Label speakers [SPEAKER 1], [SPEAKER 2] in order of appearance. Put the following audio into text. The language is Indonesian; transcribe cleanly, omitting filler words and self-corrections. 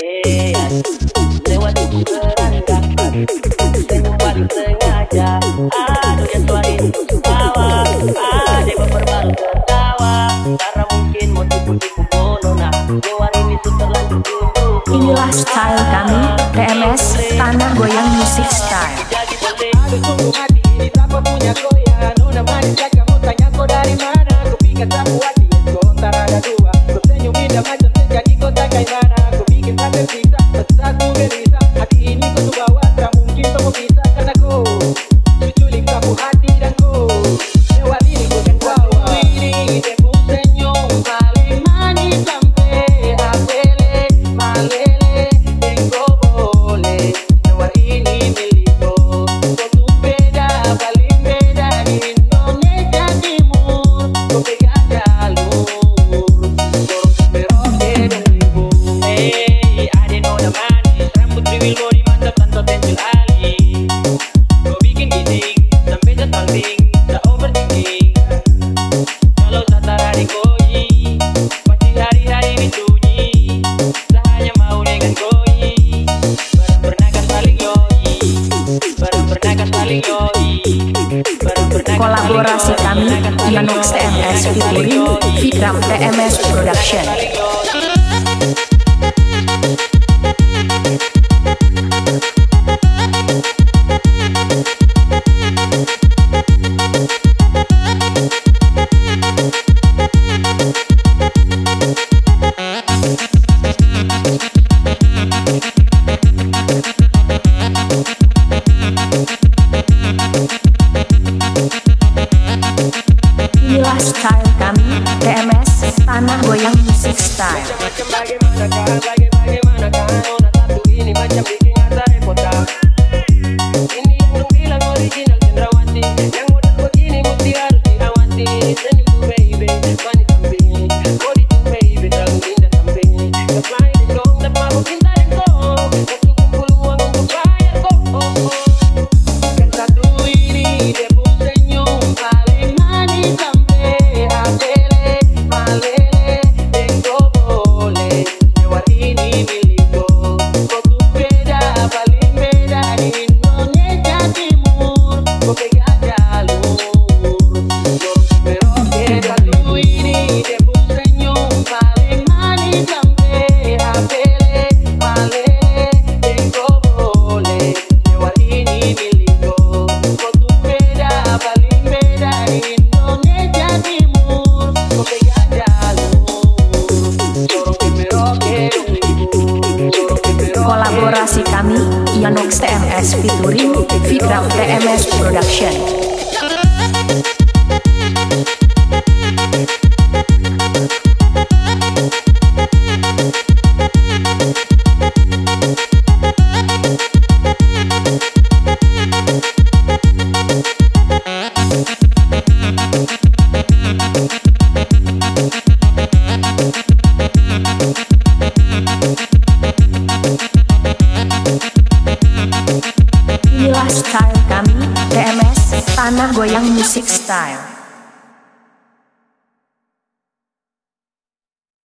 [SPEAKER 1] lewat berangkat senyum paling sengaja. Aduh ya suain bawa adik baru tertawa karena mungkin mau tipu-tipu nona. Luar ini sudah terlanjur dulu.
[SPEAKER 2] Inilah style kami, TMS Tanah Goyang Music Style.
[SPEAKER 1] Aduh sungguh hati ini tanpa punya goyang. Nona manis kamu tanya kau dari mana. Ku pikir sapu hati kau antara ada dua. Ku senyum indah macam terjadi kau tak kayak mana. Ku bikin tak terpisah, saat ku gelisah. Hati ini kau tuh bawa, tak mungkin kau bisa. Karena kau culik sapu hati dan kau lewat ini kau kan bawa. Ini debu senyum paling manis sampai apele malele. Engkau boleh lewat ini milikku. Kau tuh beda, paling beda di Indonesia Timur. Kau pegang jalur dorong beroke dengku. Hey, ada nona manis, rambut kriwil body mantap tanpa pensil alis. Kau bikin giting sampai tertanding, tak overthinking. Kalau tak tara di koi, pasti hari-hari disunyi. Tak hanya mau dengan koi, barang pernah kan saling yoi. Barang pernah kan saling yoi. Barang pernah kan
[SPEAKER 2] Kolaborasi kami, Yanux TMS featuring Vikram TMS Production. Inilah style kami, TMS Tanah Goyang Music Style.
[SPEAKER 1] Bagaimanakah nona satu ini macam bikin asa repotah. Ini yang dong bilang original Cendrawati. Yang modern begini mesti harus dirawati. Senyum tuh baby, manis samping. Body tuh baby, terlalu indah samping. Kesliding dong, tak mabuk cinta yang kau. Waktu kumpul uang untuk bayar kok. Kan satu ini debu senyum paling manis sampai apele malele. Engkau boleh lewat ini milikku. Kau tuh beda, paling beda di Indonesia Timur. Kau pegang jalur dorong beroke. Satu ini debu senyum paling manis sampai apele malele. Engkau boleh lewat ini milikku. Kau tuh beda, paling beda di Indonesia Timur. Kau pegang jalur dorong beroke.
[SPEAKER 2] Kolaborasi kami, Yanux TMS featuring Vikram TMS Production. Inilah style kami, TMS Tanah Goyang Music Style.